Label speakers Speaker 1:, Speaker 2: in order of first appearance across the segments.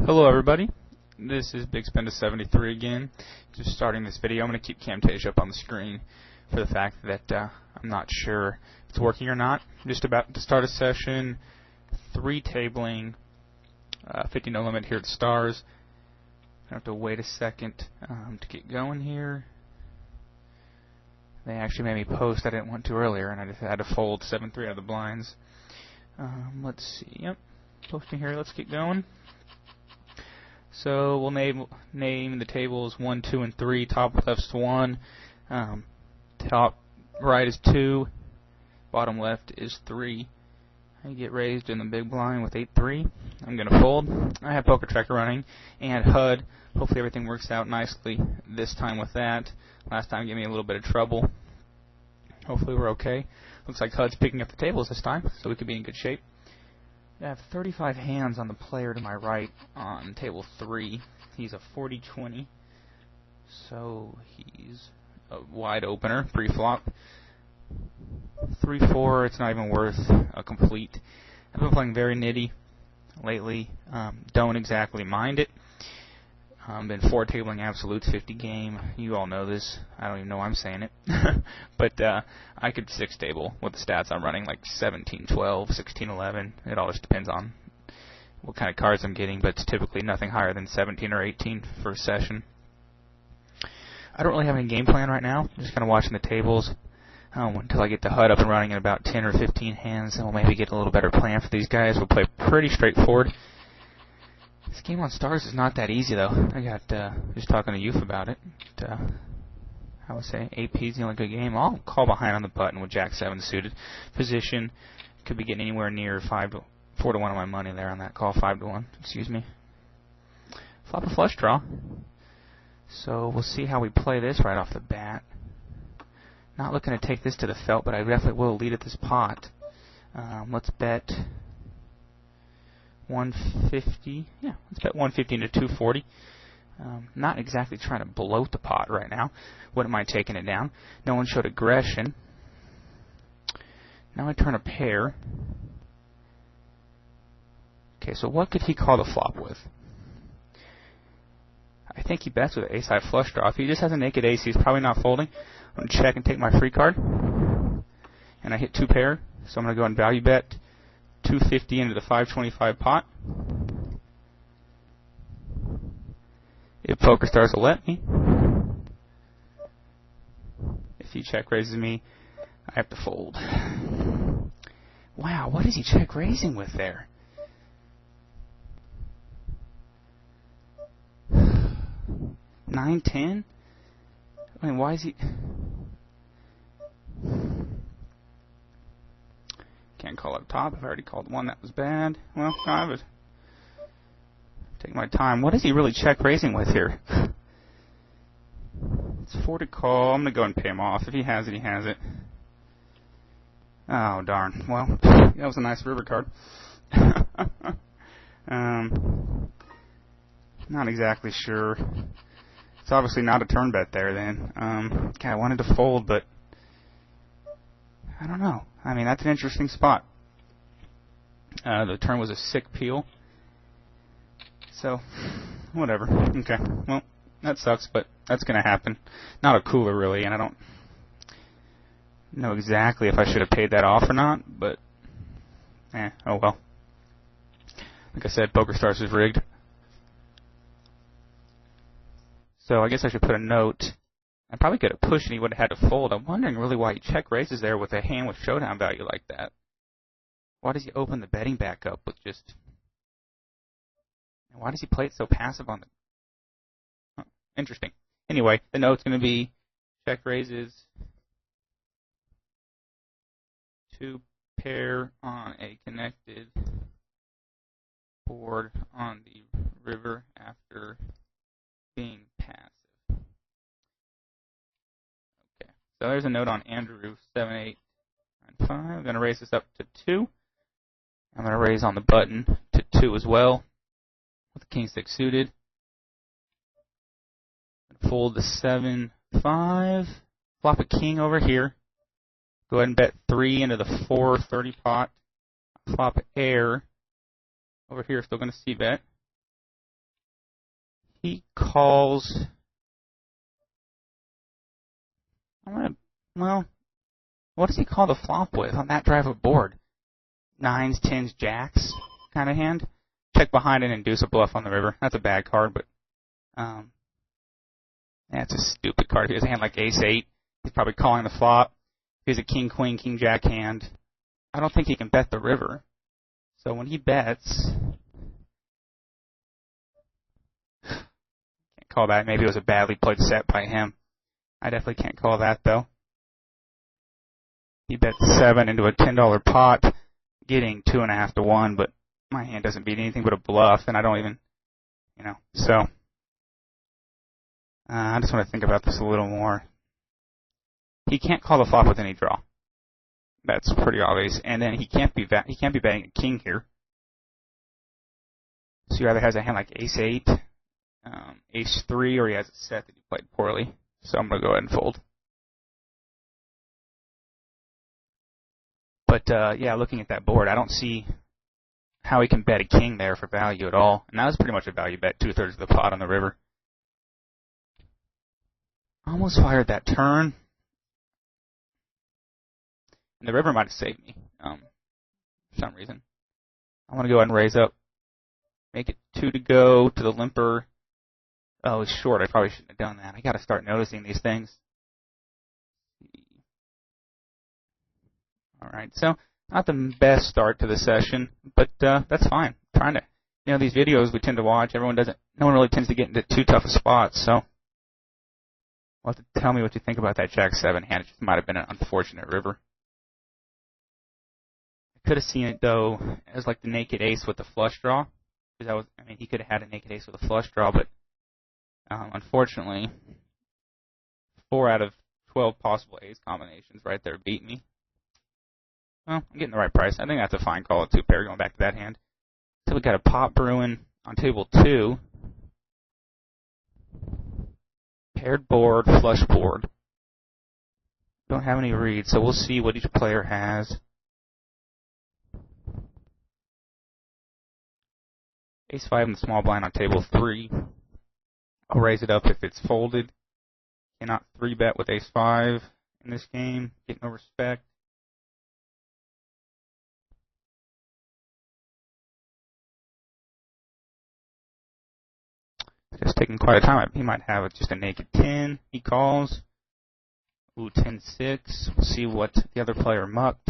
Speaker 1: Hello everybody, this is Big Spender 73 again. Just starting this video. I'm going to keep Camtasia up on the screen for the fact that I'm not sure if it's working or not. I'm just about to start a session, 3 tabling, 50 no limit here at Stars. I have to wait a second to get going here. They actually made me post I didn't want to earlier, and I just had to fold 7-3 out of the blinds. Let's see, yep, posting here, let's get going. So we'll name the tables 1, 2, and 3. Top left's 1, top right is 2, bottom left is 3. I get raised in the big blind with 8-3. I'm going to fold. I have Poker Tracker running and HUD. Hopefully everything works out nicely this time with that. Last time gave me a little bit of trouble. Hopefully we're okay. Looks like HUD's picking up the tables this time, so we could be in good shape. I have 35 hands on the player to my right on table 3. He's a 40-20, so he's a wide opener, pre-flop. 3-4, it's not even worth a complete. I've been playing very nitty lately. Don't exactly mind it. Been 4-tabling absolutes 50 game. You all know this. I don't even know why I'm saying it. But I could 6-table with the stats I'm running, like 17-12, 16-11. It all just depends on what kind of cards I'm getting, but it's typically nothing higher than 17 or 18 for a session. I don't really have any game plan right now. I'm just kind of watching the tables until I get the HUD up and running in about 10 or 15 hands, and we'll maybe get a little better plan for these guys. We'll play pretty straightforward. This game on Stars is not that easy, though. I got just talking to Youth about it. I would say AP is the only good game. I'll call behind on the button with Jack 7 suited. Position could be getting anywhere near 4-1 on my money there on that call. 5-1, excuse me. Flop a flush draw. So we'll see how we play this right off the bat. Not looking to take this to the felt, but I definitely will lead at this pot. Let's bet 150. Yeah, let's bet 150 into 240. Not exactly trying to bloat the pot right now. Wouldn't mind taking it down. No one showed aggression. Now I turn a pair. Okay, so what could he call the flop with? I think he bets with an ace-high flush draw. If he just has a naked ace, he's probably not folding. I'm going to check and take my free card. And I hit 2 pair, so I'm going to go and value bet 250 into the 525 pot. If PokerStars will let me. If he check raises me, I have to fold. Wow, what is he check raising with there? 9-10? I mean, why is he... Can't call up top. I've already called one that was bad. Well, I would take my time. What is he really check raising with here? It's 4 to call. I'm going to go and pay him off. If he has it, he has it. Oh, darn. Well, that was a nice river card. Not exactly sure. It's obviously not a turn bet there then. Okay, I wanted to fold, but I don't know. I mean, that's an interesting spot. The turn was a sick peel. So, whatever. Okay, well, that sucks, but that's going to happen. Not a cooler, really, and I don't know exactly if I should have paid that off or not, but, oh well. Like I said, PokerStars is rigged. So I guess I should put a note. I probably could have pushed and he would have had to fold. I'm wondering really why he check raises there with a hand with showdown value like that. Why does he open the betting back up with just... Why does he play it so passive on the... Huh, interesting. Anyway, the note's going to be check raises 2 pair on a connected board on the river after being passive. Okay, so there's a note on Andrew 7895. I'm going to raise this up to 2. I'm going to raise on the button to 2 as well with the king-6 suited. Fold the 7-5. Flop a king over here. Go ahead and bet 3 into the 430 pot. Flop air over here. Still going to see bet. He calls. Well, what does he call the flop with on that drive of board? Nines, tens, jacks kind of hand. Check behind and induce a bluff on the river. That's a bad card, but that's a stupid card. If he has a hand like ace-8, he's probably calling the flop. If he has a king, queen, king, jack hand, I don't think he can bet the river. So when he bets, can't call that. Maybe it was a badly played set by him. I definitely can't call that, though. He bets 7 into a $10 pot, getting 2.5 to 1, but my hand doesn't beat anything but a bluff, and I don't even, so I just want to think about this a little more. He can't call the flop with any draw. That's pretty obvious. And then he can't be betting a king here. So he either has a hand like ace-8, ace-3, or he has a set that he played poorly. So I'm going to go ahead and fold. But yeah, looking at that board, I don't see how he can bet a king there for value at all. And that was pretty much a value bet, 2/3 of the pot on the river. Almost fired that turn. And the river might have saved me for some reason. I want to go ahead and raise up. Make it 2 to go to the limper. Oh, it's short. I probably shouldn't have done that. I got to start noticing these things. All right, so not the best start to the session, but that's fine. I'm trying to, these videos we tend to watch, no one really tends to get into too tough a spots, so you'll have to tell me what you think about that Jack-7 hand. It just might have been an unfortunate river. I could have seen it, though, as like the naked ace with the flush draw. Because he could have had a naked ace with a flush draw, but unfortunately, 4 out of 12 possible ace combinations right there beat me. Well, I'm getting the right price. I think that's a fine call at 2-pair, going back to that hand. So we got a pot brewing on table 2. Paired board, flush board. Don't have any reads, so we'll see what each player has. Ace-5 in the small blind on table 3. I'll raise it up if it's folded. Cannot 3-bet with ace-5 in this game. Get no respect. Just taking quite a time. He might have just a naked 10. He calls. Ooh, 10-6. We'll see what the other player mucked.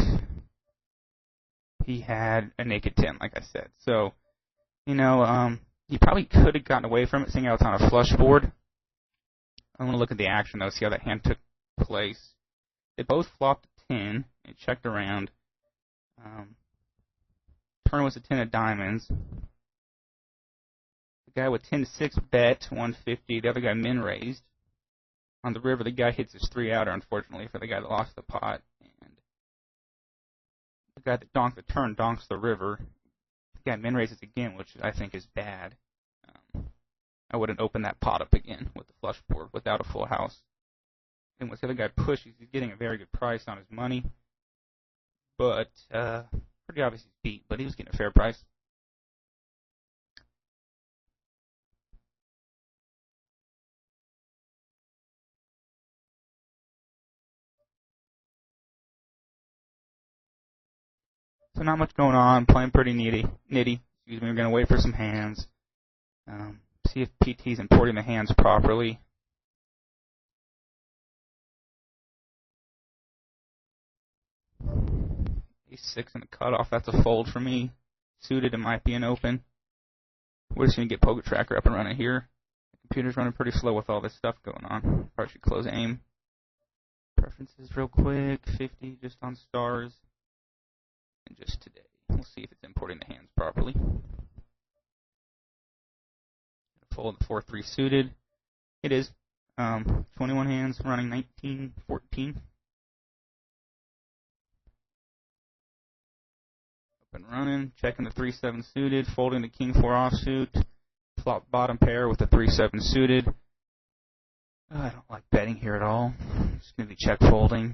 Speaker 1: He had a naked 10, like I said. So, he probably could have gotten away from it, seeing how it's on a flush board. I want to look at the action, though, see how that hand took place. They both flopped a 10. It checked around. Turn was a 10 of diamonds. The guy with 10-6 bet 150. The other guy min raised. On the river, the guy hits his 3-outer, unfortunately, for the guy that lost the pot. And the guy that donked the turn donks the river. The guy min raises again, which I think is bad. I wouldn't open that pot up again with the flush board without a full house. And once the other guy pushes, he's getting a very good price on his money. But pretty obvious he's beat, but he was getting a fair price. So not much going on, playing pretty nitty. We're going to wait for some hands. See if PT's importing the hands properly. Ace-6 in the cutoff, that's a fold for me. Suited, it might be an open. We're just going to get Poker Tracker up and running here. The computer's running pretty slow with all this stuff going on. Probably should close AIM. Preferences real quick, 50 just on stars. And just today. We'll see if it's importing the hands properly. Fold the 4-3 suited. It is 21 hands, running 19, 14. Up and running, checking the 3-7 suited, folding the king 4 offsuit. Flop bottom pair with the 3-7 suited. I don't like betting here at all. Just going to be check folding.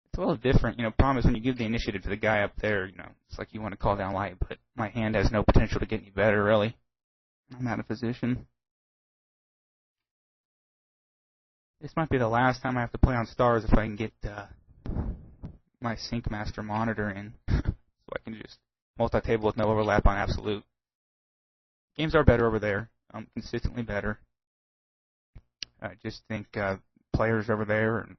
Speaker 1: It's a little different, problem is when you give the initiative to the guy up there, it's like you want to call down light, but my hand has no potential to get any better, really. I'm out of position. This might be the last time I have to play on Stars if I can get my Sync Master monitor in, so I can just multi-table with no overlap on Absolute. Games are better over there, consistently better. I just think players over there and